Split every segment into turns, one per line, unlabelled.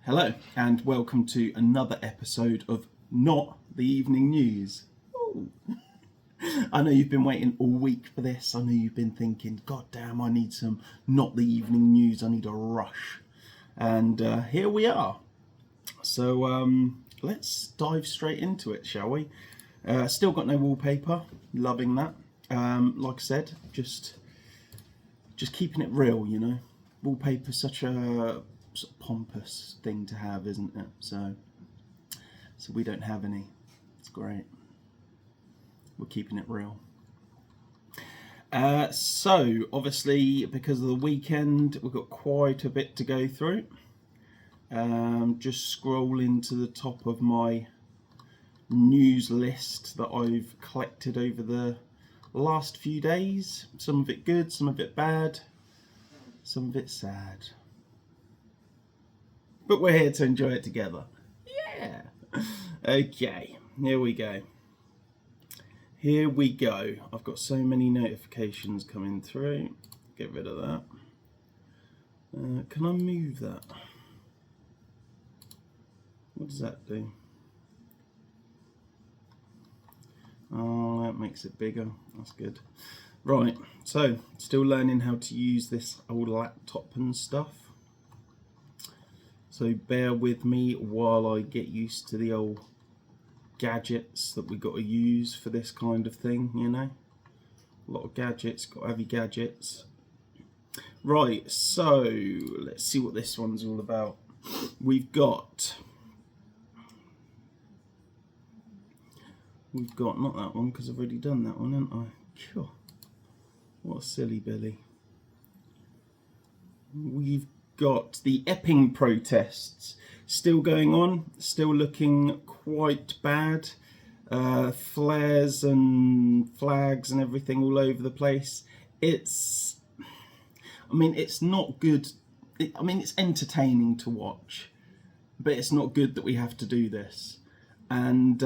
Hello and welcome to another episode of Not the Evening News. Ooh. I know you've been waiting all week for this. I know you've been thinking, God damn, I need some Not the Evening News. I need a rush. And here we are. So let's dive straight into it, shall we? Still got no wallpaper. Loving that. Like I said, just keeping it real, you know. Wallpaper's such a sort of pompous thing to have, isn't it? So we don't have any. It's great. We're keeping it real. So obviously, because of the weekend, we've got quite a bit to go through. Just scrolling to the top of my news list that I've collected over the last few days. Some of it good, some of it bad, some of it sad. But we're here to enjoy it together. Yeah. Okay, here we go. Here we go. I've got so many notifications coming through. Get rid of that. Can I move that? What does that do? Oh, that makes it bigger. That's good. Right, so still learning how to use this old laptop and stuff. So bear with me while I get used to the old gadgets that we got to use for this kind of thing, you know. A lot of gadgets, got to have your gadgets. Right, so let's see what this one's all about. We've got not that one because I've already done that one, haven't I? Sure. What a silly Billy. We've got the Epping protests still going on, still looking quite bad. Flares and flags and everything all over the place. It's not good. It's entertaining to watch, but it's not good that we have to do this. And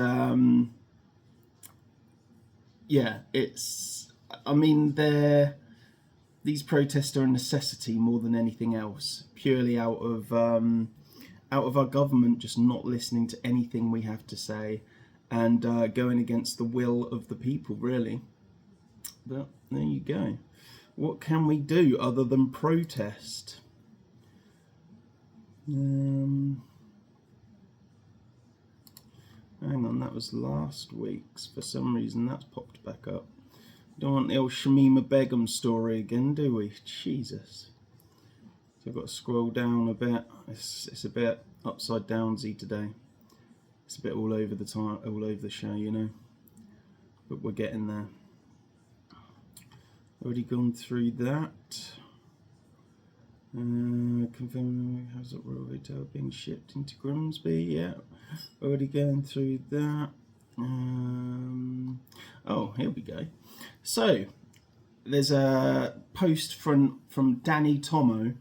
these protests are a necessity more than anything else, purely out of our government just not listening to anything we have to say and going against the will of the people, really. But there you go. What can we do other than protest? Hang on, that was last week's. For some reason, that's popped back up. Don't want the old Shamima Begum story again, do we? Jesus. So I've got to scroll down a bit. It's a bit upside downsy today. It's a bit all over the time, all over the show, you know. But we're getting there. Already gone through that. Confirming how's it Royal Hotel being shipped into Grimsby? Yeah. Already going through that. Oh, here we go. So there's a post from Danny Tomo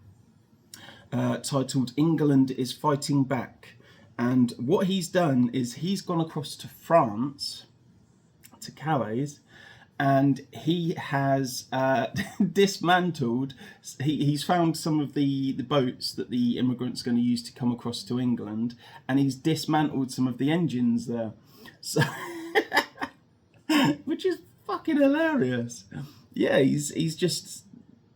titled "England is Fighting Back," and what he's done is he's gone across to France, to Calais, and he has dismantled. He's found some of the boats that the immigrants are going to use to come across to England, and he's dismantled some of the engines there. So, which is fucking hilarious. Yeah, he's just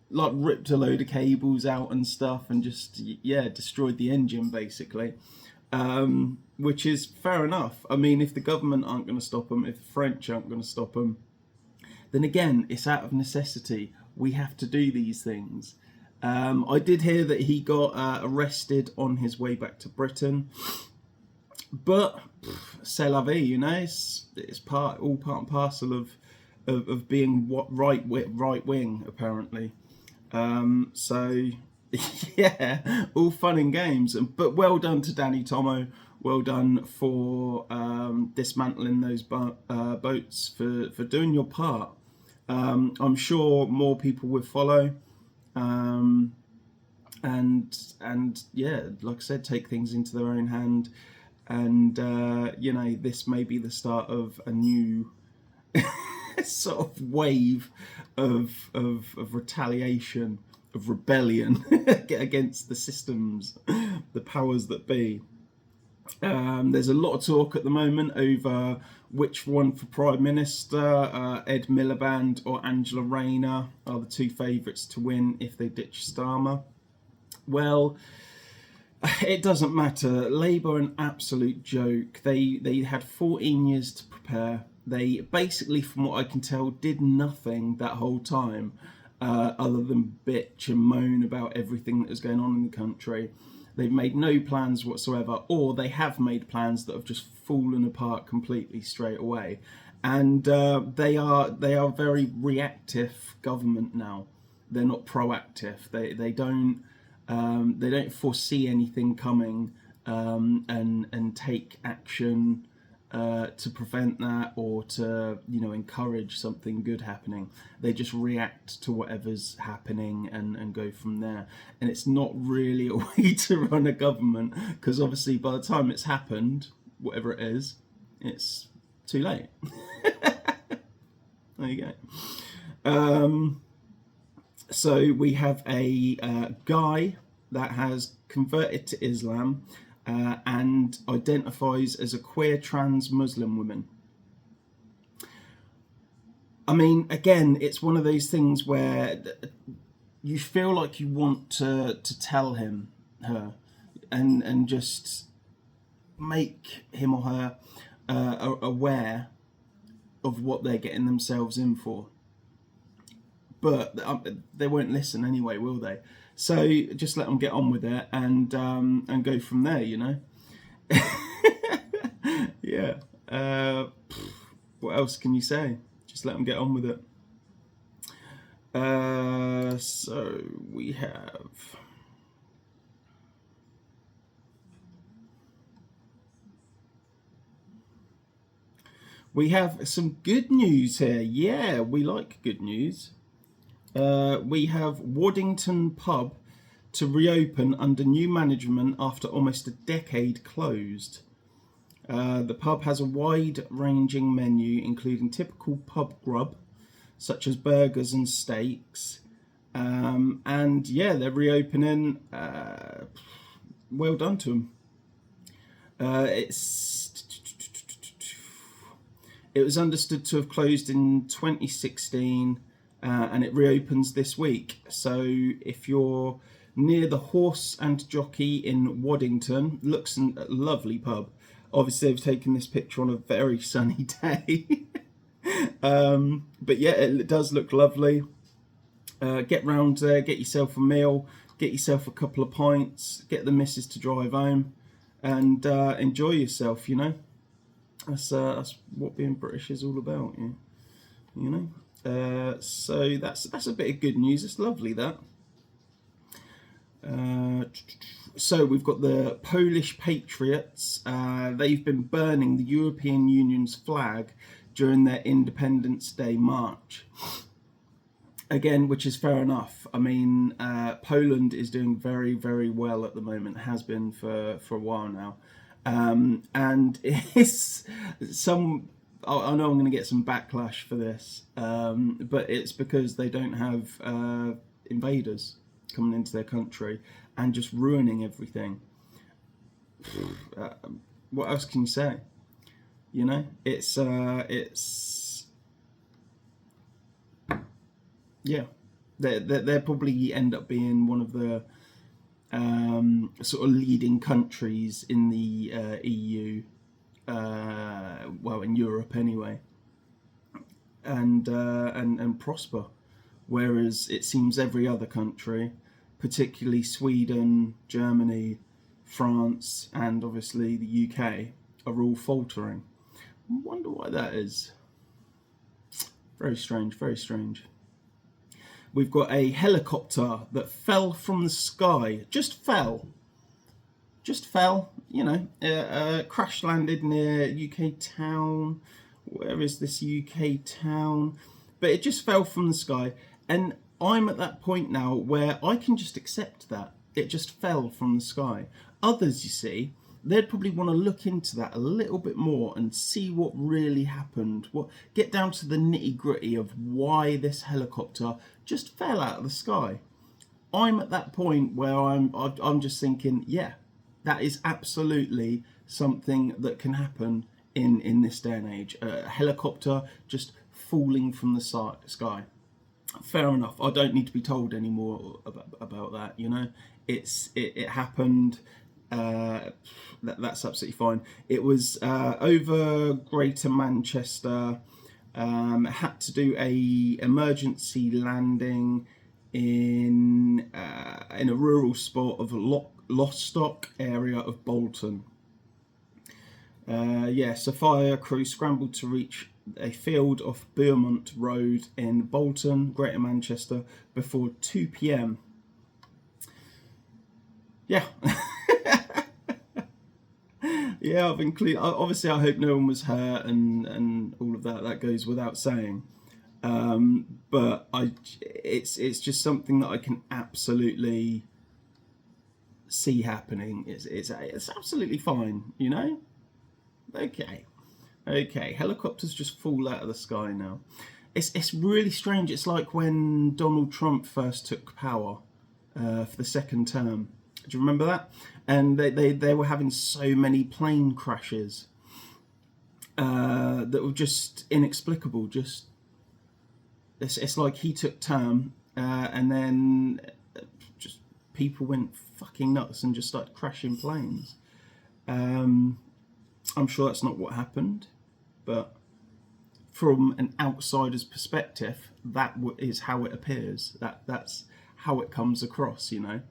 like ripped a load of cables out and stuff, and just destroyed the engine basically. Which is fair enough. I mean, if the government aren't going to stop them, if the French aren't going to stop them, then again, it's out of necessity. We have to do these things. I did hear that he got arrested on his way back to Britain, but c'est la vie, you know. It's all part and parcel of being right wing apparently. So yeah, all fun and games. But well done to Danny Tomo. Well done for dismantling those boats, for doing your part. I'm sure more people will follow. And yeah, like I said, take things into their own hand. And this may be the start of a new sort of wave of retaliation of rebellion against the systems, the powers that be. There's a lot of talk at the moment over which one for Prime Minister. Ed Miliband or Angela Rayner are the two favourites to win if they ditch Starmer. Well, it doesn't matter. Labour are an absolute joke. They had 14 years to prepare. They basically, from what I can tell, did nothing that whole time other than bitch and moan about everything that was going on in the country. They've made no plans whatsoever, or they have made plans that have just fallen apart completely straight away. And they are very reactive government now. They're not proactive. They don't foresee anything coming and take action to prevent that, or to encourage something good happening. They just react to whatever's happening and go from there. And it's not really a way to run a government, because obviously by the time it's happened, whatever it is, it's too late. There you go. So we have a guy that has converted to Islam and identifies as a queer trans Muslim woman. I mean, again, it's one of those things where you feel like you want to tell her, and just make him or her aware of what they're getting themselves in for. But they won't listen anyway, will they? So just let them get on with it and go from there, Yeah. What else can you say? Just let them get on with it. So we have some good news here. Yeah, we like good news. We have Waddington Pub to reopen under new management after almost a decade closed. The pub has a wide-ranging menu, including typical pub grub, such as burgers and steaks. And yeah, they're reopening. Well done to them. It was understood to have closed in 2016. And it reopens this week. So if you're near the Horse and Jockey in Waddington, looks a lovely pub. Obviously, they've taken this picture on a very sunny day. But yeah, it does look lovely. Get round there, get yourself a meal, get yourself a couple of pints, get the missus to drive home, and enjoy yourself. That's what being British is all about. So that's a bit of good news. It's lovely, that. So we've got the Polish Patriots. They've been burning the European Union's flag during their Independence Day march. Again, which is fair enough. I mean, Poland is doing very, very well at the moment. Has been for a while now. And it's I know I'm going to get some backlash for this, but it's because they don't have invaders coming into their country and just ruining everything. What else can you say? It's yeah, they probably end up being one of the sort of leading countries in the EU. Well, in Europe anyway, and prosper, whereas it seems every other country, particularly Sweden, Germany, France, and obviously the UK, are all faltering. I wonder why that is. Very strange, very strange. We've got a helicopter that fell from the sky, just fell, crash landed near UK town. Where is this UK town? But it just fell from the sky, and I'm at that point now where I can just accept that it just fell from the sky. Others, you see, they'd probably want to look into that a little bit more and see what really happened. Get down to the nitty gritty of why this helicopter just fell out of the sky. I'm at that point where I'm just thinking, yeah, that is absolutely something that can happen in this day and age. A helicopter just falling from the sky. Fair enough. I don't need to be told anymore about that. You know, it happened. That's absolutely fine. It was over Greater Manchester. Had to do a emergency landing in a rural spot of Lostock area of Bolton. So fire crew scrambled to reach a field off Beaumont Road in Bolton, Greater Manchester, before 2 p.m. Yeah. Yeah, I've included. Obviously, I hope no one was hurt and all of that. That goes without saying. But it's just something that I can absolutely see happening. It's absolutely fine, you know. Okay. Helicopters just fall out of the sky now. It's really strange. It's like when Donald Trump first took power for the second term. Do you remember that? And they were having so many plane crashes that were just inexplicable. Just it's like he took term and then just people went fucking nuts and just started crashing planes. I'm sure that's not what happened, but from an outsider's perspective, that is how it appears. That's how it comes across, you know.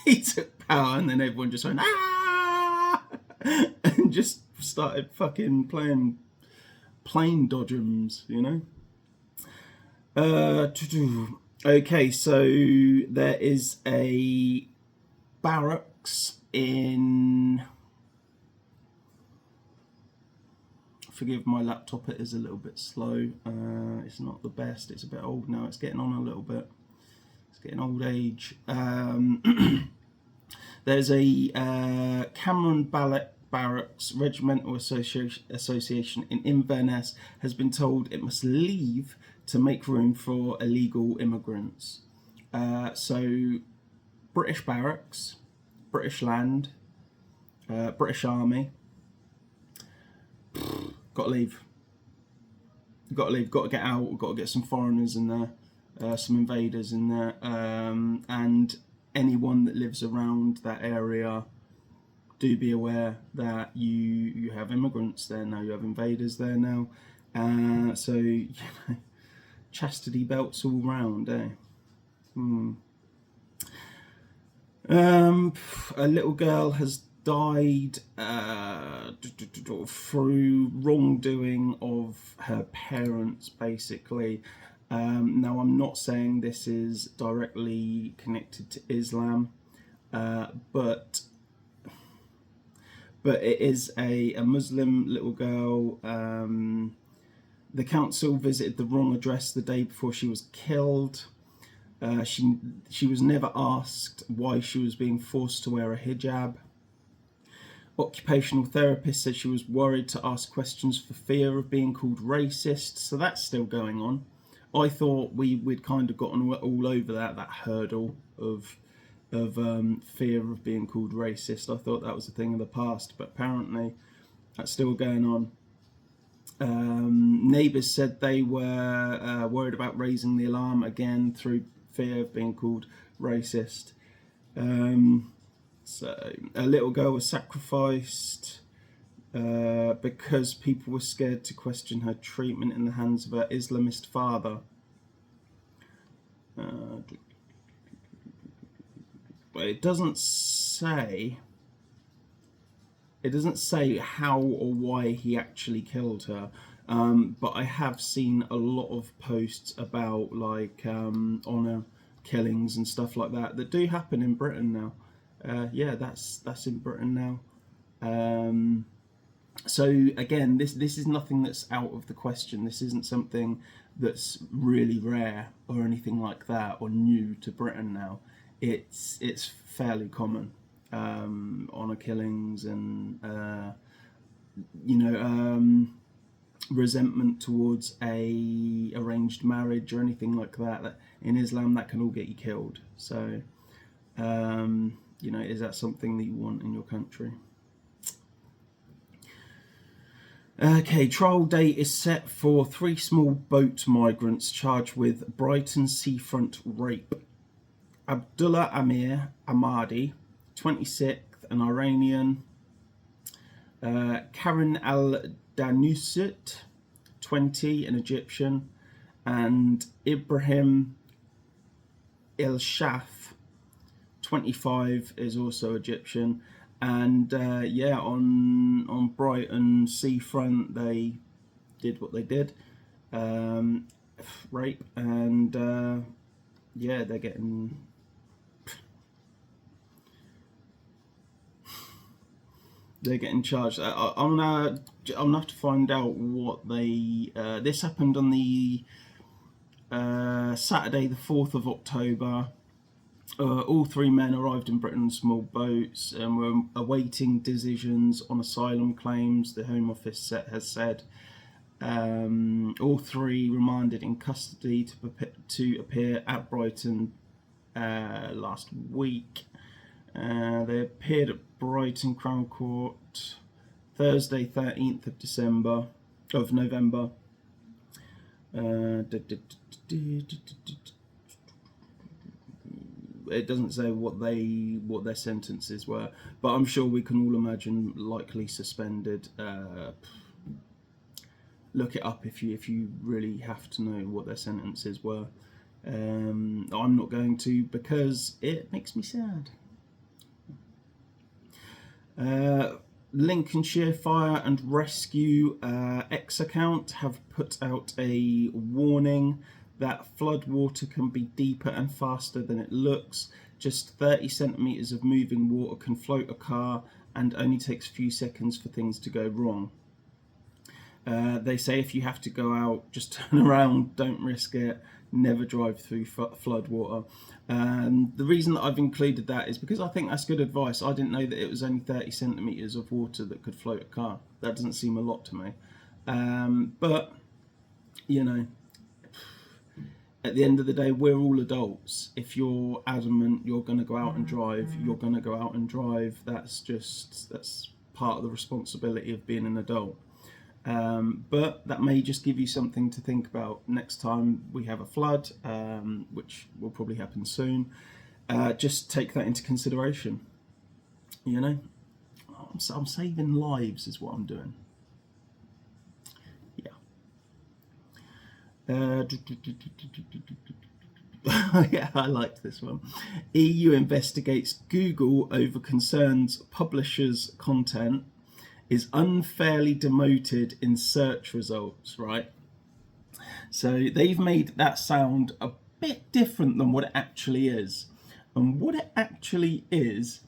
He took power and then everyone just went ah and just started fucking playing plane dodgems, you know. Okay, so there is a barracks in, forgive my laptop, it is a little bit slow. It's not the best, it's a bit old now, it's getting on a little bit. It's getting old age. There's a Cameron Barracks Regimental Association in Inverness has been told it must leave to make room for illegal immigrants. So British barracks, British land, British Army. Got to leave. Got to leave. Got to get out. Got to get some foreigners in there, some invaders in there, and anyone that lives around that area. Do be aware that you have immigrants there now. You have invaders there now. So you know, chastity belts all round, eh? A little girl has died through wrongdoing of her parents, basically. Now, I'm not saying this is directly connected to Islam, but it is a Muslim little girl. The council visited the wrong address the day before she was killed. She was never asked why she was being forced to wear a hijab. Occupational therapist said she was worried to ask questions for fear of being called racist, so that's still going on. I thought we'd kind of gotten all over that hurdle of fear of being called racist. I thought that was a thing of the past, but apparently that's still going on. Neighbours said they were worried about raising the alarm again through fear of being called racist. So a little girl was sacrificed because people were scared to question her treatment in the hands of her Islamist father. But it doesn't say how or why he actually killed her. But I have seen a lot of posts about like honour killings and stuff like that do happen in Britain now. That's in Britain now. So again, this is nothing that's out of the question. This isn't something that's really rare or anything like that or new to Britain now. It's fairly common. Honour killings and resentment towards a arranged marriage or anything like that. in Islam, that can all get you killed. So, you know, is that something that you want in your country? Okay, trial date is set for 3 small boat migrants charged with Brighton seafront rape. Abdullah Amir Ahmadi, 26th, an Iranian. Karen Al-Danusut, 20, an Egyptian. And Ibrahim Ilshaf, 25, is also Egyptian. And yeah, on Brighton seafront, they did what they did, rape, and yeah, they're getting charged. I'm gonna have to find out what they. This happened on the Saturday, the 4th of October. All 3 men arrived in Britain on small boats and were awaiting decisions on asylum claims, the Home Office has said. All 3 remanded in custody to appear at Brighton last week. They appeared at Brighton Crown Court Thursday, 13th of November. It doesn't say what their sentences were, but I'm sure we can all imagine likely suspended. Look it up if you really have to know what their sentences were. I'm not going to, because it makes me sad. Lincolnshire Fire and Rescue X account have put out a warning that flood water can be deeper and faster than it looks. Just 30 centimetres of moving water can float a car, and only takes a few seconds for things to go wrong. They say if you have to go out, just turn around, don't risk it, never drive through flood water. The reason that I've included that is because I think that's good advice. I didn't know that it was only 30 centimetres of water that could float a car. That doesn't seem a lot to me. But, you know, at the end of the day, we're all adults. If you're adamant you're going to go out and drive, you're going to go out and drive. That's part of the responsibility of being an adult. But that may just give you something to think about next time we have a flood, which will probably happen soon. Just take that into consideration. You know, I'm saving lives is what I'm doing. Yeah. Yeah, I liked this one. EU investigates Google over concerns publishers' content is unfairly demoted in search results, right? So they've made that sound a bit different than what it actually is. And what it actually is,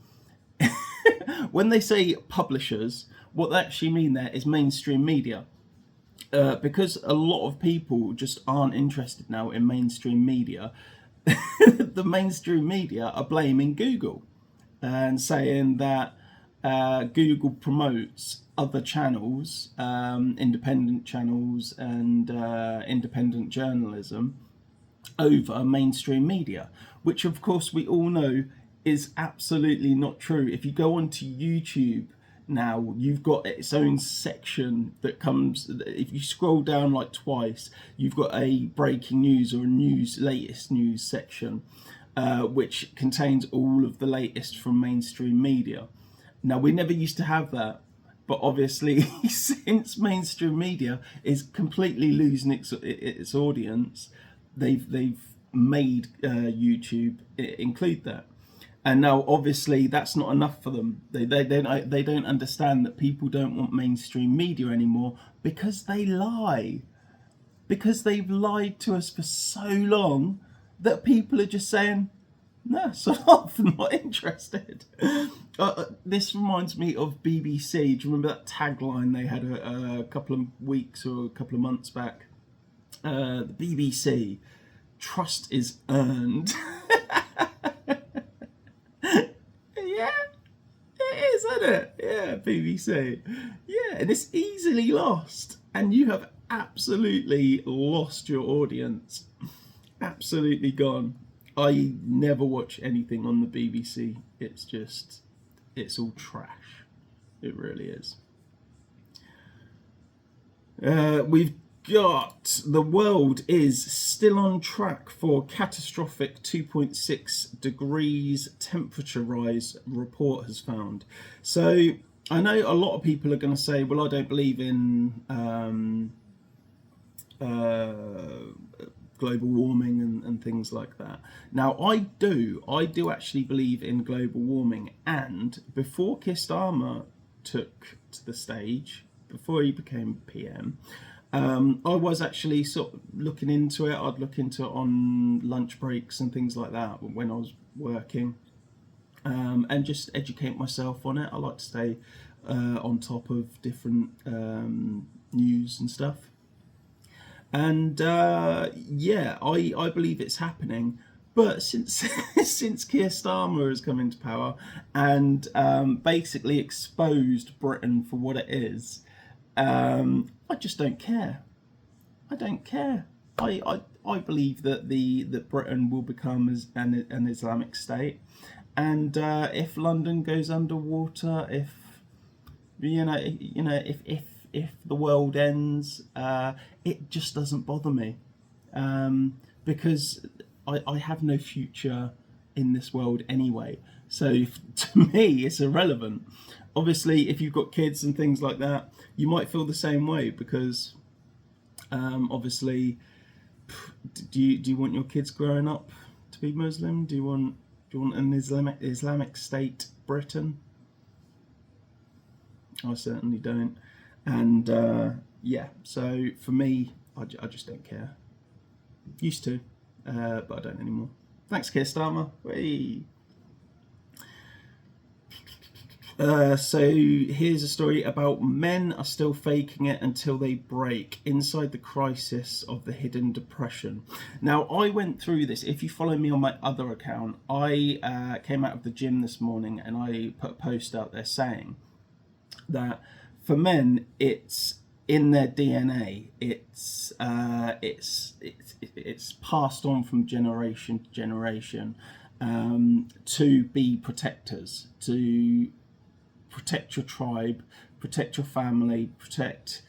when they say publishers, what they actually mean there is mainstream media. Because a lot of people just aren't interested now in mainstream media, the mainstream media are blaming Google and saying that Google promotes other channels, independent channels and independent journalism over mainstream media, which of course we all know is absolutely not true. If you go onto YouTube now, you've got its own section that comes, if you scroll down like twice, you've got a breaking news or a latest news section, which contains all of the latest from mainstream media. Now, we never used to have that, but obviously since mainstream media is completely losing its audience, they've made YouTube include that. And now, obviously, that's not enough for them. They don't understand that people don't want mainstream media anymore because they lie. Because they've lied to us for so long that people are just saying, no, so I'm not interested. This reminds me of BBC. Do you remember that tagline they had a couple of weeks or a couple of months back? The BBC, trust is earned. Yeah, it is, isn't it? Yeah, BBC. Yeah, and it's easily lost, and you have absolutely lost your audience. absolutely gone. I never watch anything on the BBC. It's all trash. It really is. We've got the world is still on track for catastrophic 2.6 degrees temperature rise, report has found. So I know a lot of people are going to say, well, I don't believe in global warming and things like that. Now I do actually believe in global warming, and before Keir Starmer took to the stage, before he became PM, I was actually sort of looking into it. I'd look into it on lunch breaks and things like that when I was working, and just educate myself on it. I like to stay on top of different news and stuff. And yeah, I believe it's happening. But since since Keir Starmer has come into power and basically exposed Britain for what it is, I just don't care. I don't care. I believe that that Britain will become an Islamic state, and if London goes underwater, if if the world ends, it just doesn't bother me, because I have no future in this world anyway. So to me, it's irrelevant. Obviously, if you've got kids and things like that, you might feel the same way because obviously, do you want your kids growing up to be Muslim? Do you want an Islamic State Britain? I certainly don't. And yeah, so for me, I just don't care. Used to, but I don't anymore. Thanks, Keir Starmer. Hey. So here's a story about men are still faking it until they break, inside the crisis of the hidden depression. Now, I went through this. If you follow me on my other account, I came out of the gym this morning and I put a post out there saying that for men, it's in their DNA. It's passed on from generation to generation, to be protectors, to protect your tribe, protect your family, protect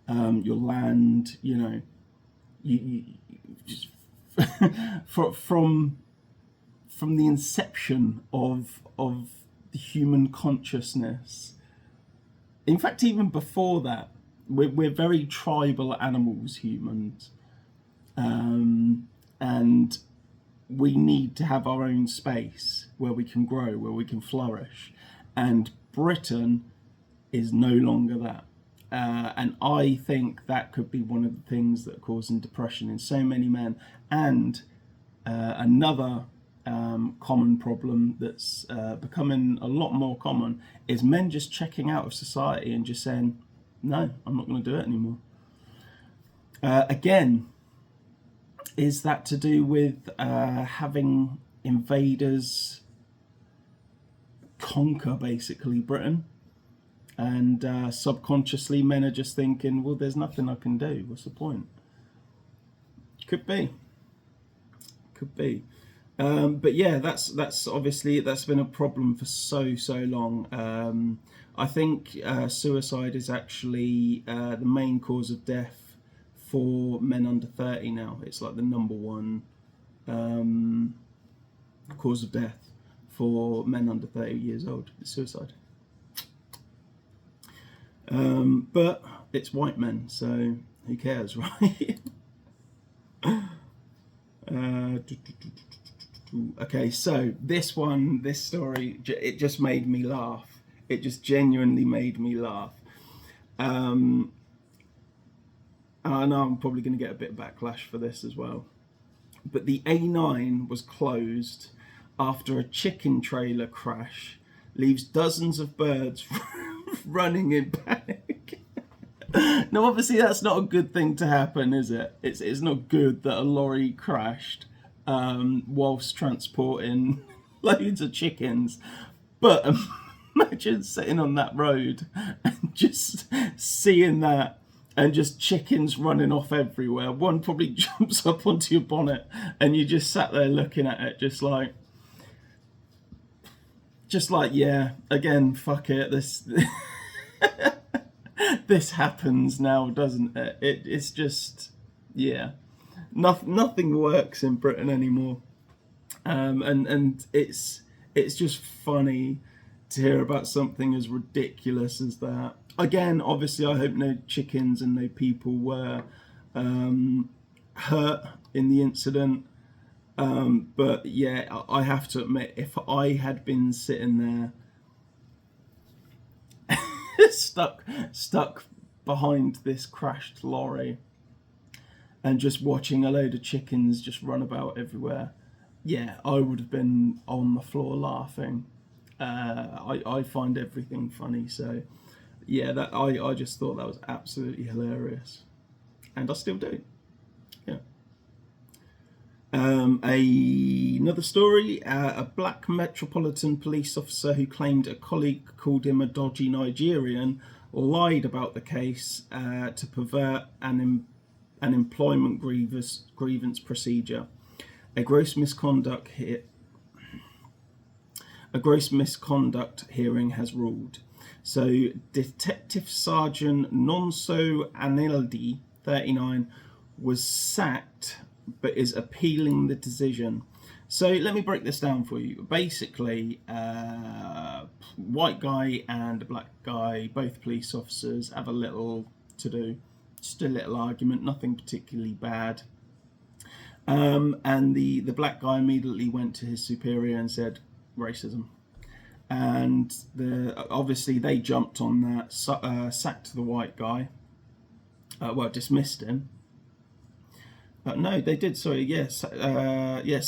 your land. You know, you just from the inception of the human consciousness. In fact, even before that, we're very tribal animals, humans, and we need to have our own space where we can grow, where we can flourish. And Britain is no longer that. And I think that could be one of the things that are causing depression in so many men. And another common problem that's becoming a lot more common is men just checking out of society and just saying, no, I'm not going to do it anymore. Again, is that to do with having invaders conquer basically Britain, and subconsciously men are just thinking, well, there's nothing I can do, what's the point? Could be. But yeah, that's obviously that's been a problem for so long. I think suicide is actually the main cause of death for men under 30 now. It's like the number one cause of death for men under 30 years old. It's suicide. But it's white men, so who cares, right? Okay, so this story, it just made me laugh. It just genuinely made me laugh. I know I'm probably going to get a bit of backlash for this as well. But the A9 was closed after a chicken trailer crash leaves dozens of birds running in panic. Now, obviously, that's not a good thing to happen, is it? It's not good that a lorry crashed whilst transporting loads of chickens. But imagine sitting on that road and just seeing that and just chickens running off everywhere. One probably jumps up onto your bonnet, and you just sat there looking at it, just like, yeah, again, fuck it. This happens now, doesn't it? It's just, yeah, nothing works in Britain anymore, and it's just funny to hear about something as ridiculous as that. Again, obviously, I hope no chickens and no people were hurt in the incident. But yeah, I have to admit, if I had been sitting there stuck behind this crashed lorry and just watching a load of chickens just run about everywhere, yeah, I would have been on the floor laughing. I find everything funny, so yeah, that I just thought that was absolutely hilarious, and I still do. Yeah. Another story, a black Metropolitan Police officer who claimed a colleague called him a dodgy Nigerian lied about the case to pervert an employment grievance procedure. A gross misconduct hearing has ruled. So Detective Sergeant Nonso Aneldi, 39, was sacked but is appealing the decision. So let me break this down for you. Basically, white guy and a black guy, both police officers, have a little to do, just a little argument, nothing particularly bad. And the black guy immediately went to his superior and said, racism. And obviously they jumped on that, sacked the white guy, dismissed him. No, they did. Sorry, yes,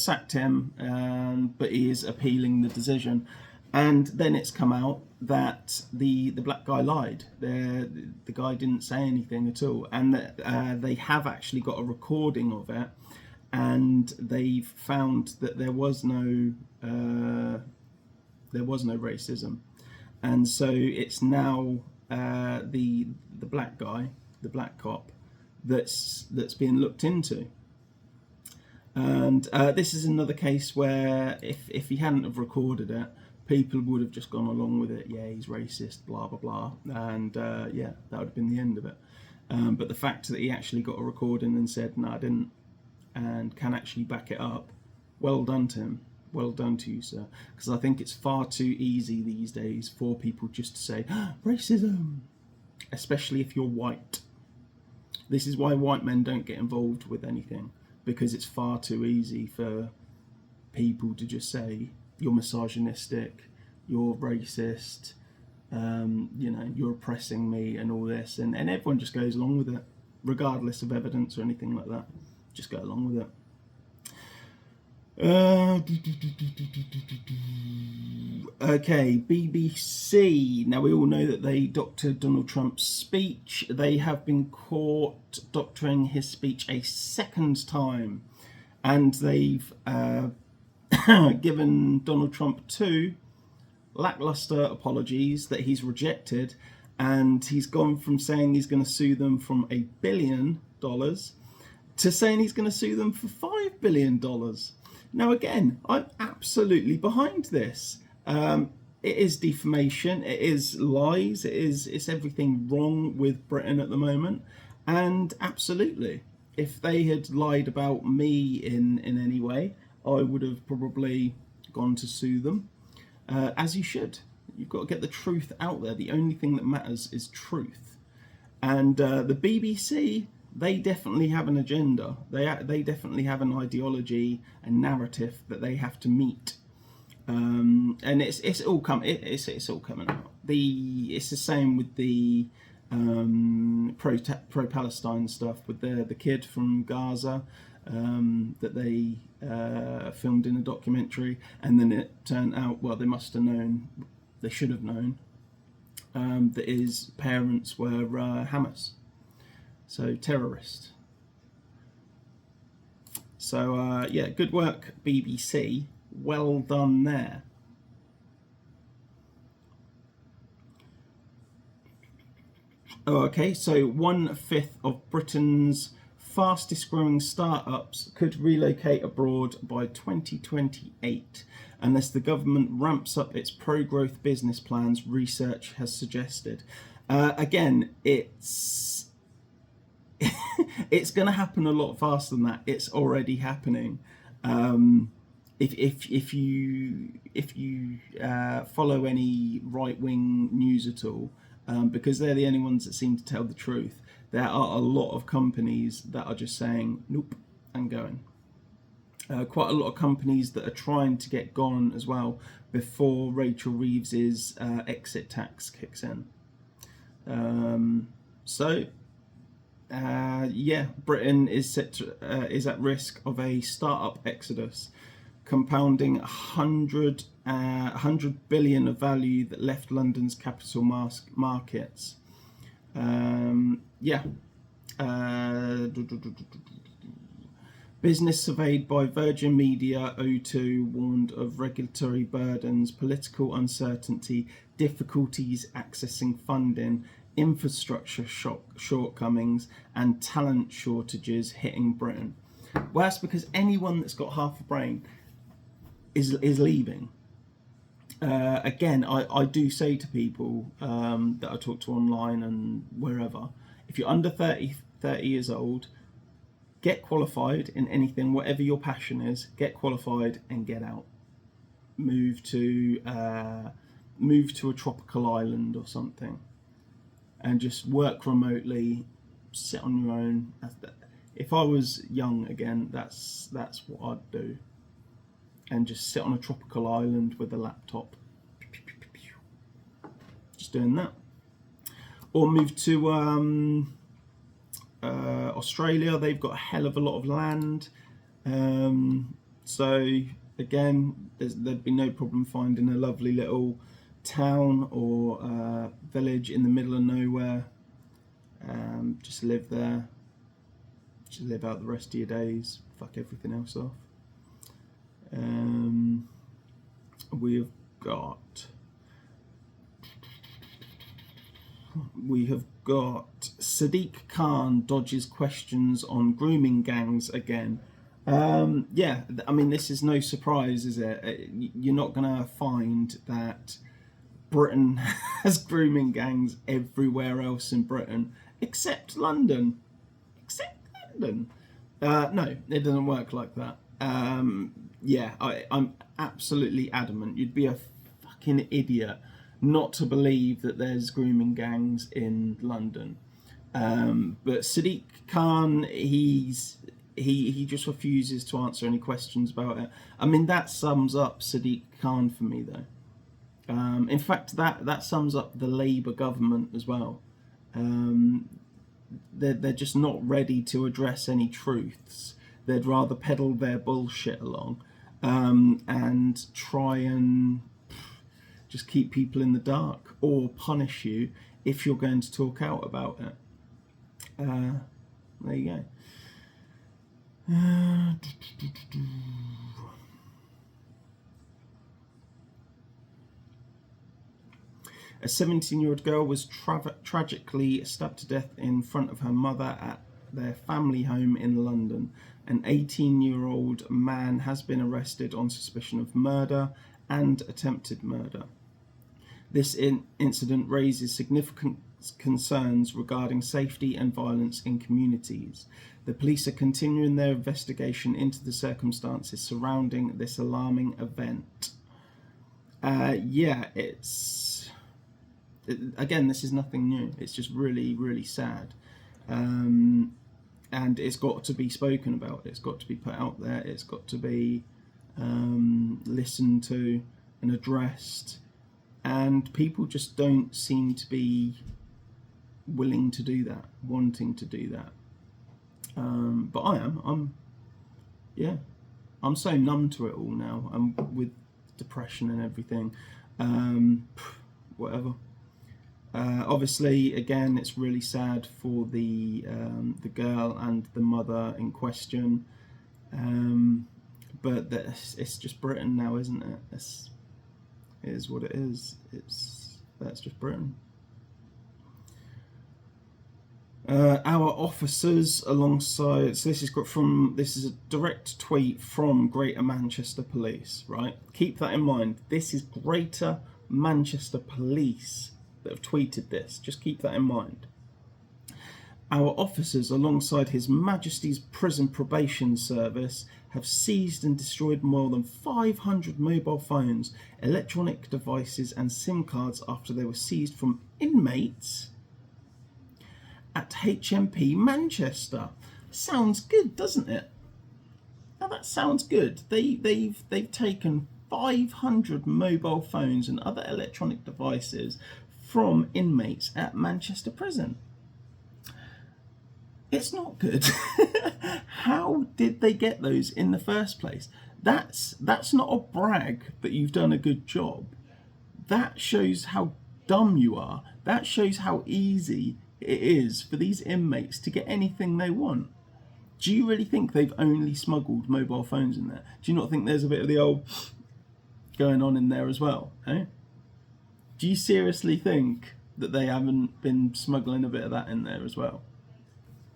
sacked him, but he is appealing the decision. And then it's come out that the black guy lied. The guy didn't say anything at all, and that they have actually got a recording of it, and they've found that there was no racism, and so it's now the black guy, the black cop, that's being looked into. And this is another case where if he hadn't have recorded it, people would have just gone along with it. Yeah, he's racist, blah blah blah, and yeah, that would have been the end of it. But the fact that he actually got a recording and said, no, I didn't, and can actually back it up, well done to him. Well done to you, sir. Because I think it's far too easy these days for people just to say, racism, especially if you're white. This is why white men don't get involved with anything, because it's far too easy for people to just say, you're misogynistic, you're racist, you're oppressing me and all this, and everyone just goes along with it, regardless of evidence or anything like that. Just go along with it. Okay, BBC. Now we all know that they doctored Donald Trump's speech. They have been caught doctoring his speech a second time, and they've given Donald Trump 2 lackluster apologies that he's rejected, and he's gone from saying he's going to sue them from $1 billion to saying he's going to sue them for $5 billion. Now, again, I'm absolutely behind this. It is defamation, it is lies, it's everything wrong with Britain at the moment. And absolutely, if they had lied about me in any way, I would have probably gone to sue them, as you should. You've got to get the truth out there. The only thing that matters is truth. And the BBC, they definitely have an agenda. They definitely have an ideology and narrative that they have to meet, and it's all coming out. It's the same with the pro-Palestine stuff with the kid from Gaza that they filmed in a documentary, and then it turned out, well, they must have known, they should have known, that his parents were Hamas. So terrorist. So yeah, good work, BBC. Well done there. Oh, okay, so 1/5 of Britain's fastest growing startups could relocate abroad by 2028 unless the government ramps up its pro-growth business plans, research has suggested. Again, it's going to happen a lot faster than that. It's already happening. If you follow any right wing news at all, because they're the only ones that seem to tell the truth, there are a lot of companies that are just saying nope and going. Quite a lot of companies that are trying to get gone as well before Rachel Reeves's exit tax kicks in. Yeah, Britain is is at risk of a startup exodus, compounding 100 billion of value that left London's capital markets. Yeah. Business surveyed by Virgin Media O2 warned of regulatory burdens, political uncertainty, difficulties accessing funding, infrastructure shortcomings, and talent shortages hitting Britain. Well, that's because anyone that's got half a brain is leaving. Again, I do say to people that I talk to online and wherever, if you're under 30 years old, get qualified in anything, whatever your passion is, get qualified and get out. Move to a tropical island or something and just work remotely, sit on your own. If I was young again, that's what I'd do. And just sit on a tropical island with a laptop. Just doing that. Or move to Australia. They've got a hell of a lot of land. So again, there'd be no problem finding a lovely little town or village in the middle of nowhere. Just live there. Just live out the rest of your days. Fuck everything else off. We have got Sadiq Khan dodges questions on grooming gangs again. Yeah, I mean, this is no surprise, is it? You're not going to find that Britain has grooming gangs everywhere else in Britain, except London. No, it doesn't work like that. Yeah, I'm absolutely adamant. You'd be a fucking idiot not to believe that there's grooming gangs in London. But Sadiq Khan, he just refuses to answer any questions about it. I mean, that sums up Sadiq Khan for me, though. In fact, that sums up the Labour government as well. They're just not ready to address any truths. They'd rather peddle their bullshit along and try and just keep people in the dark or punish you if you're going to talk out about it. There you go. A 17-year-old girl was tragically stabbed to death in front of her mother at their family home in London. An 18-year-old man has been arrested on suspicion of murder and attempted murder. This incident raises significant concerns regarding safety and violence in communities. The police are continuing their investigation into the circumstances surrounding this alarming event. Yeah, again, this is nothing new. It's just really, really sad. And it's got to be spoken about. It's got to be put out there. It's got to be listened to and addressed. And people just don't seem to be willing to do that, wanting to do that. But I am. I'm so numb to it all now. I'm with depression and everything. Whatever. Obviously, again, it's really sad for the girl and the mother in question. But it's just Britain now, isn't it? It is what it is. That's just Britain. Our officers alongside, so this is a direct tweet from Greater Manchester Police, right? Keep that in mind. This is Greater Manchester Police that have tweeted this. Just keep that in mind. Our officers alongside His Majesty's Prison Probation Service have seized and destroyed more than 500 mobile phones, electronic devices and SIM cards after they were seized from inmates at HMP Manchester. Sounds good, doesn't it? Now that sounds good. They've taken 500 mobile phones and other electronic devices from inmates at Manchester Prison. It's not good. How did they get those in the first place? That's not a brag that you've done a good job. That shows how dumb you are. That shows how easy it is for these inmates to get anything they want. Do you really think they've only smuggled mobile phones in there? Do you not think there's a bit of the old going on in there as well? Eh? Do you seriously think that they haven't been smuggling a bit of that in there as well?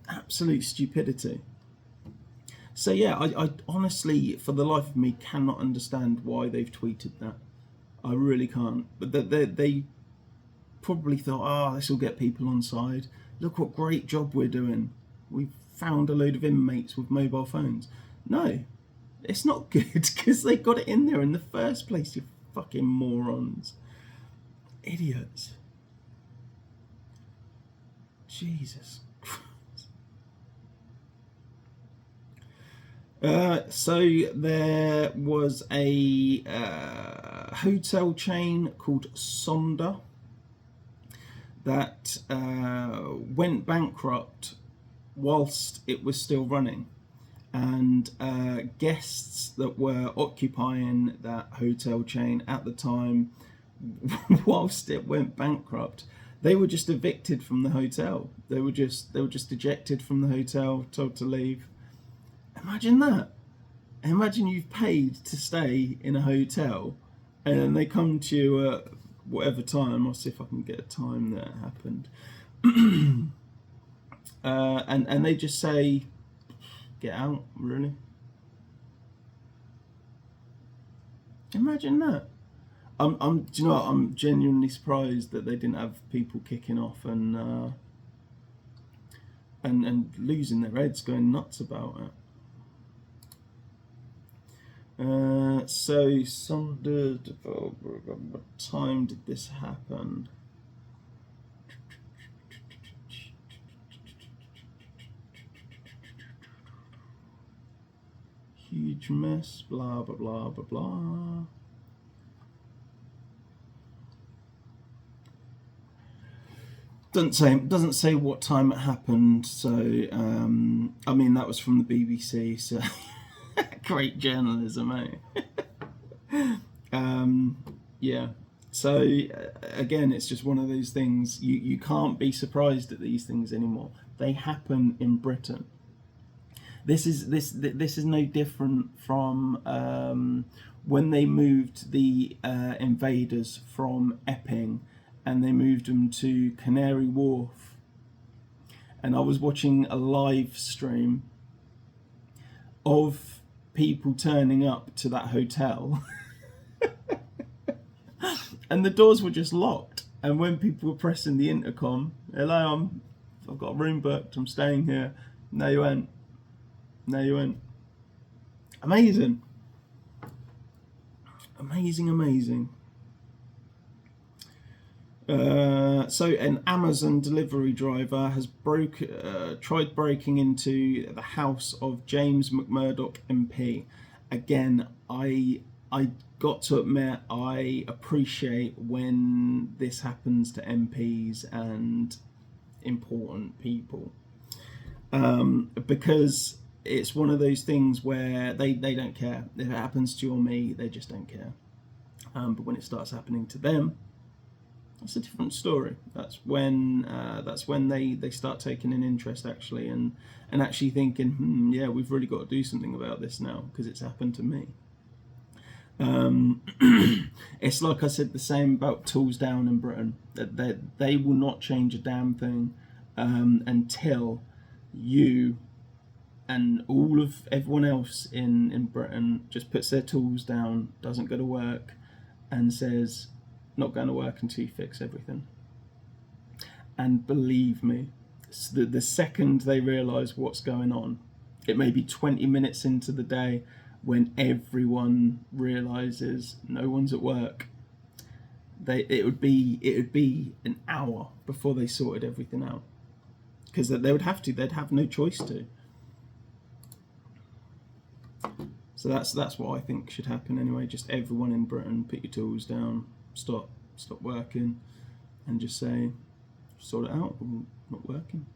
Absolute stupidity. So yeah, I honestly, for the life of me, cannot understand why they've tweeted that. I really can't. But they probably thought, oh, this will get people on side. Look what great job we're doing. We've found a load of inmates with mobile phones. No, it's not good because they got it in there in the first place, you fucking morons. Idiots. Jesus Christ. So there was a hotel chain called Sonder that went bankrupt whilst it was still running, and guests that were occupying that hotel chain at the time whilst it went bankrupt, they were just evicted from the hotel. They were just ejected from the hotel, told to leave. Imagine that. Imagine you've paid to stay in a hotel and then they come to you at whatever time. I'll see if I can get a time that happened. And they just say, get out, really? Imagine that. Do you know what? I'm genuinely surprised that they didn't have people kicking off and losing their heads, going nuts about it. So Sonder developer, what time did this happen? Huge mess, blah blah blah blah blah. Doesn't say what time it happened. So I mean, that was from the BBC. So great journalism, eh? Yeah. So again, it's just one of those things. You can't be surprised at these things anymore. They happen in Britain. This is no different from when they moved the invaders from Epping and they moved them to Canary Wharf. And I was watching a live stream of people turning up to that hotel and the doors were just locked. And when people were pressing the intercom, hello, I've got a room booked, I'm staying here. No, you ain't. No, you ain't. Amazing. Amazing. So an Amazon delivery driver has tried breaking into the house of James McMurdoch MP. Again, I got to admit, I appreciate when this happens to MPs and important people, because it's one of those things where they don't care. If it happens to you or me, they just don't care. But when it starts happening to them, that's a different story. That's when they start taking an interest actually, and actually thinking, yeah, we've really got to do something about this now because it's happened to me. It's like I said the same about tools down in Britain. That they will not change a damn thing until you and everyone else in Britain just puts their tools down, doesn't go to work, and says, not going to work until you fix everything. And believe me, the second they realise what's going on, it may be 20 minutes into the day when everyone realises no one's at work. It would be an hour before they sorted everything out, because they would have to. They'd have no choice to. So that's what I think should happen anyway. Just everyone in Britain, put your tools down, stop working, and just say, sort it out. Not working.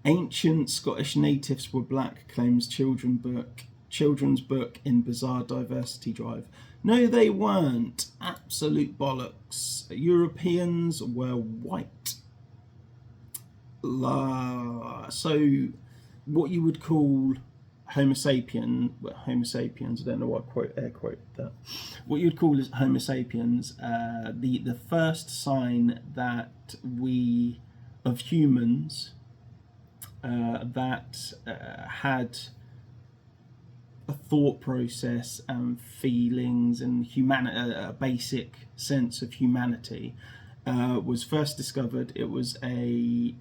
Ancient Scottish natives were black, claims children's book in bizarre diversity drive. No, they weren't. Absolute bollocks. Europeans were white. So what you would call Homo sapiens, I don't know why I air quoted that. What you would call as Homo sapiens, the first sign that of humans that had a thought process and feelings and a basic sense of humanity was first discovered. It was a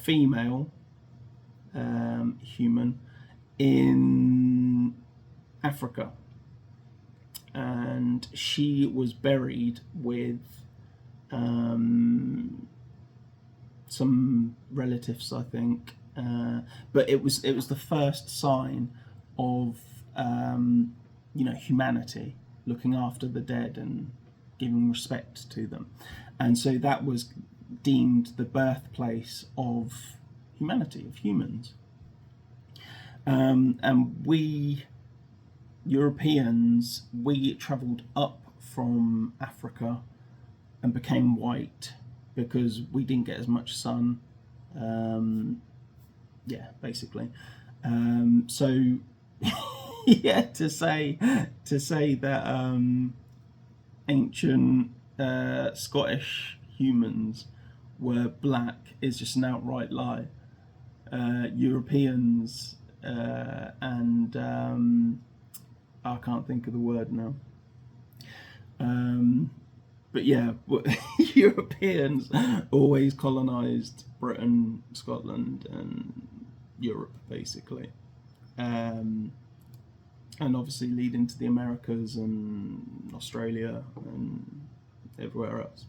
female human in Africa, and she was buried with some relatives, I think, but it was the first sign of humanity, looking after the dead and giving respect to them, and so that was deemed the birthplace of humanity, of humans. And we Europeans, we travelled up from Africa and became white because we didn't get as much sun. Basically. So yeah, to say that ancient Scottish humans were black is just an outright lie. Europeans and I can't think of the word now. But yeah, Europeans always colonised Britain, Scotland, and Europe, basically. And obviously leading to the Americas and Australia and everywhere else.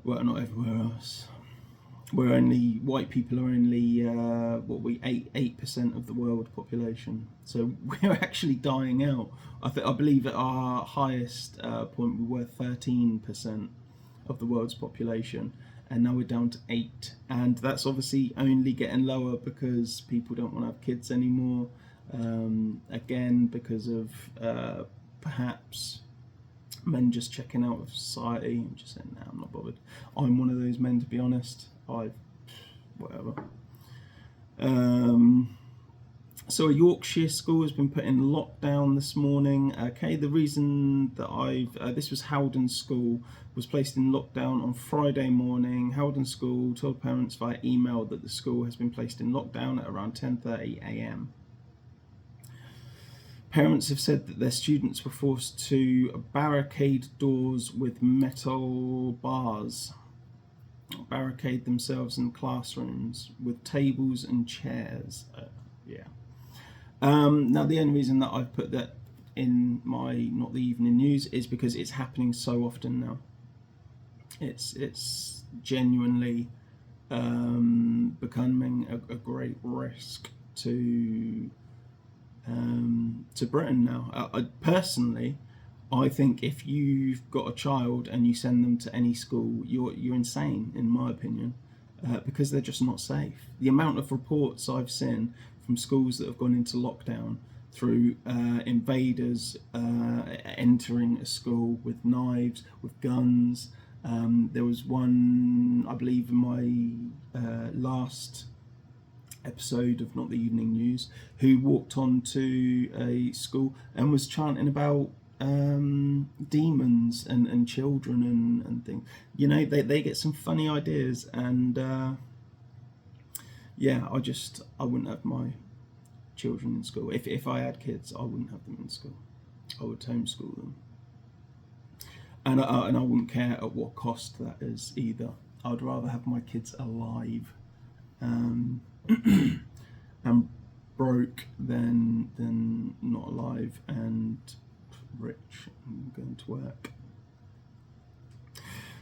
Well, not everywhere else. White people are only 8% of the world population. So we're actually dying out. I believe at our highest point we were 13% of the world's population, and now we're down to 8. And that's obviously only getting lower because people don't want to have kids anymore. Again, because of perhaps men just checking out of society and just saying, "No, I'm not bothered." I'm one of those men, to be honest. Whatever. So a Yorkshire school has been put in lockdown this morning. Okay, the reason that this was Howden School, was placed in lockdown on Friday morning. Howden School told parents via email that the school has been placed in lockdown at around 10:30 a.m. Parents have said that their students were forced to barricade doors with metal bars, barricade themselves in classrooms with tables and chairs. Now the only reason that I've put that in my Not the Evening News is because it's happening so often now. It's genuinely becoming a great risk to Britain now. Personally, I think if you've got a child and you send them to any school, you're insane, in my opinion, because they're just not safe. The amount of reports I've seen from schools that have gone into lockdown through invaders entering a school with knives, with guns. There was one, I believe, in my last episode of Not the Evening News, who walked onto a school and was chanting about demons and children and things. You know, they get some funny ideas, and yeah, I wouldn't have my children in school. If I had kids, I wouldn't have them in school. I would homeschool them, and I wouldn't care at what cost that is either. I'd rather have my kids alive and broke than not alive and rich and going to work.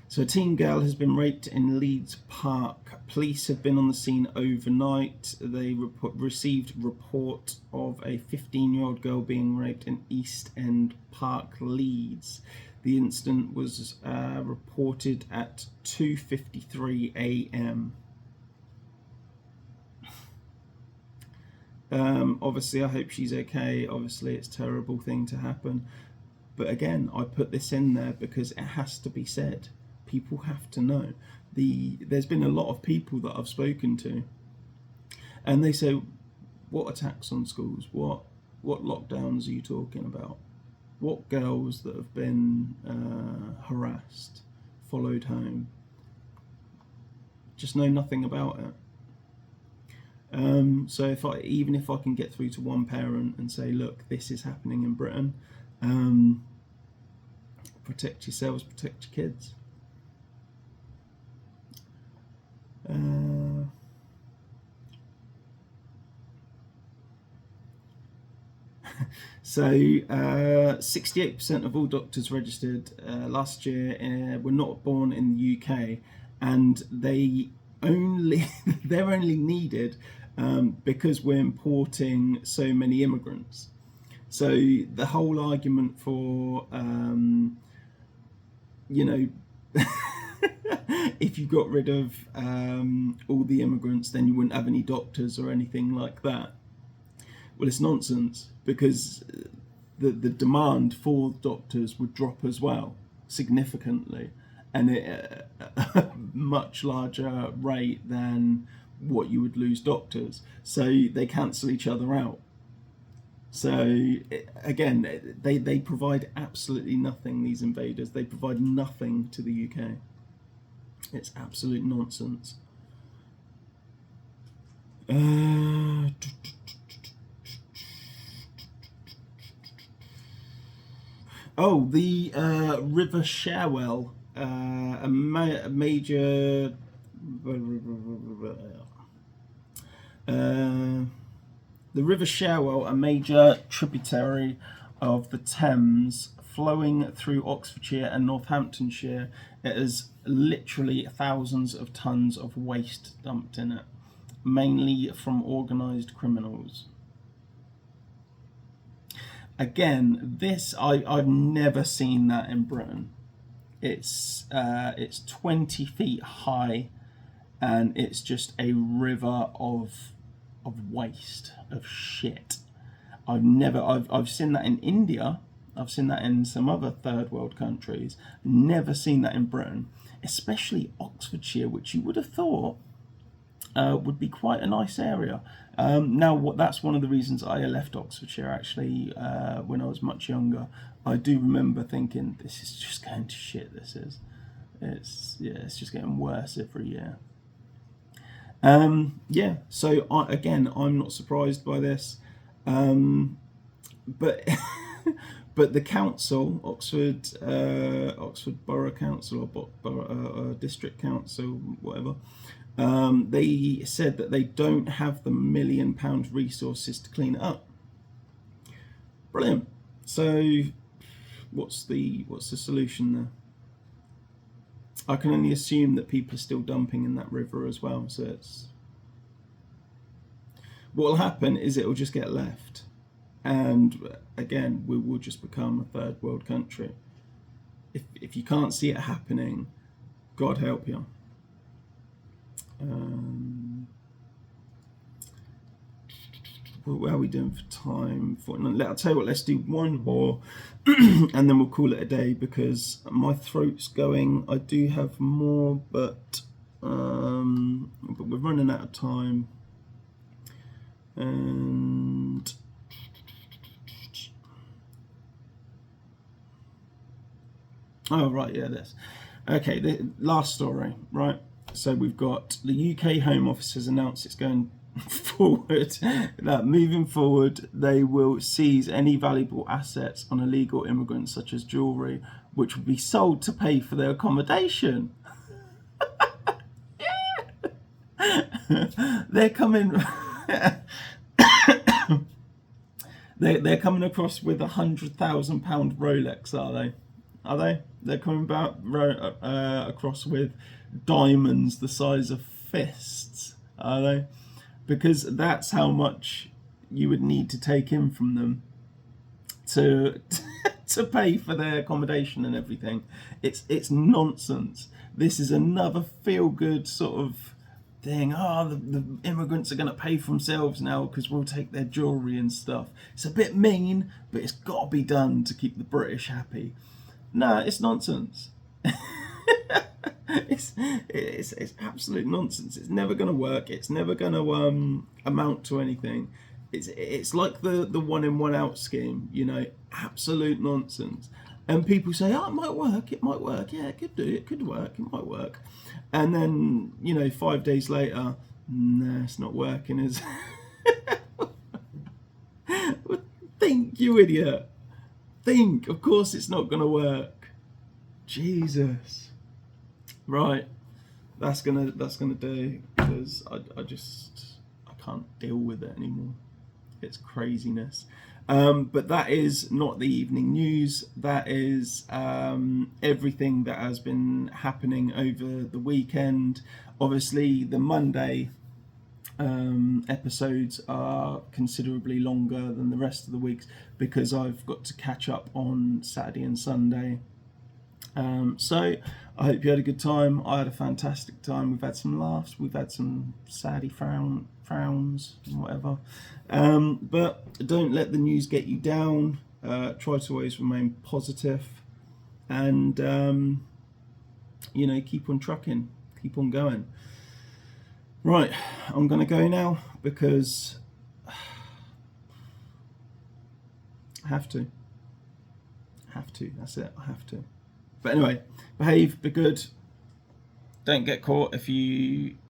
So a teen girl has been raped in Leeds Park. Police have been on the scene overnight. They received report of a 15-year-old girl being raped in East End Park, Leeds. The incident was reported at 2:53 a.m. Obviously, I hope she's okay. Obviously, it's a terrible thing to happen. But again, I put this in there because it has to be said. People have to know. There's been a lot of people that I've spoken to, and they say, what attacks on schools? What lockdowns are you talking about? What girls that have been harassed, followed home? Just know nothing about it. So even if I can get through to one parent and say, look, this is happening in Britain, protect yourselves, protect your kids. So 68% of all doctors registered last year were not born in the UK, and they're only needed because we're importing so many immigrants. So the whole argument for you know, if you got rid of all the immigrants, then you wouldn't have any doctors or anything like that. Well, it's nonsense, because the demand for doctors would drop as well, significantly, and at a much larger rate than what you would lose doctors. So they cancel each other out. So again, they provide absolutely nothing, these invaders. They provide nothing to the UK. It's absolute nonsense. Oh, the River Cherwell, a major the River Cherwell, a major tributary of the Thames, flowing through Oxfordshire and Northamptonshire. It has literally thousands of tons of waste dumped in it, mainly from organised criminals. Again, this I've never seen that in Britain. It's 20 feet high, and it's just a river of waste, of shit. I've seen that in India. I've seen that in some other third world countries. Never seen that in Britain, especially Oxfordshire, which you would have thought would be quite a nice area. Now, that's one of the reasons I left Oxfordshire, actually, when I was much younger. I do remember thinking, this is just going to shit, this is. It's just getting worse every year. Yeah, so I'm not surprised by this. But but the council, Oxford Borough Council or District Council, whatever, they said that they don't have the £1 million resources to clean it up. Brilliant. So what's the solution there? I can only assume that people are still dumping in that river as well. So what will happen is it will just get left, and again we will just become a third world country. If you can't see it happening, God help you. What are we doing for time? I'll tell you what, let's do one more and then we'll call it a day, because my throat's going. I do have more, but we're running out of time. And Oh, right, yeah, this. Okay, the last story, right? So we've got the UK Home Office has announced it's going forward, that moving forward, they will seize any valuable assets on illegal immigrants, such as jewellery, which will be sold to pay for their accommodation. They're coming... They're coming across with £100,000 Rolex, are they? Are they? They're coming back across with diamonds the size of fists, are they? Because that's how much you would need to take in from them to to pay for their accommodation and everything. It's nonsense. This is another feel good sort of thing. Oh, the immigrants are going to pay for themselves now because we'll take their jewellery and stuff. It's a bit mean, but it's got to be done to keep the British happy. No, it's nonsense. It's absolute nonsense. It's never going to work. It's never going to amount to anything. It's like the one in one out scheme, you know, absolute nonsense. And people say, oh, it might work, it might work. Yeah, it could do, it could work, it might work. And then, you know, 5 days later, no, it's not working. Is think, you idiot. Think, of course it's not going to work. Jesus. Right, that's gonna do, because I can't deal with it anymore. It's craziness. But that is not the evening news. That is everything that has been happening over the weekend. Obviously, the Monday episodes are considerably longer than the rest of the weeks because I've got to catch up on Saturday and Sunday. So I hope you had a good time. I had a fantastic time. We've had some laughs, we've had some saddy frowns and whatever, but don't let the news get you down. Try to always remain positive, and you know, keep on trucking, keep on going. Right, I'm gonna go now because I have to, that's it, I have to. But anyway, behave, be good, don't get caught if you